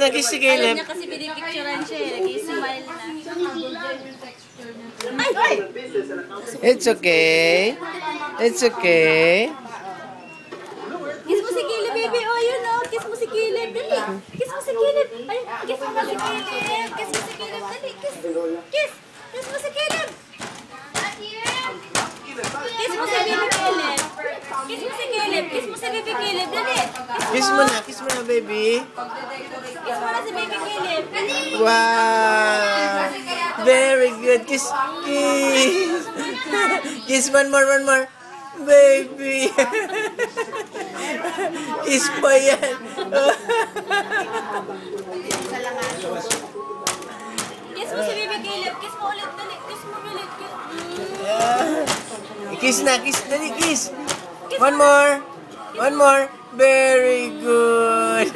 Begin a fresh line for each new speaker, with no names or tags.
Nag-kiss si
Alam
Caleb.
niya kasi pinipicturean siya eh. Nag-smile na.
It's okay. It's okay.
Kiss mo si Caleb, baby. Oh, yun oh. Kiss mo si Caleb. Dali. Kiss mo si Caleb. Ay, kiss mo si Caleb. Kiss mo si Caleb. Dali. Kiss. Kiss. Kiss mo si Caleb. Kiss mo si baby Caleb. Kiss mo si Caleb. Kiss mo si baby Caleb. Dali.
Kiss mo na. Kiss mo na, baby.
Kiss mo na si baby Caleb.
Wow. Very good. Kiss. Kiss. Kiss one more, one more. Baby. Kiss pa yan.
Kiss mo si baby Caleb. Kiss mo ulit. Dali. Kiss mo ulit.
Kiss na. Kiss. Dali, kiss. One more. One more. Very good.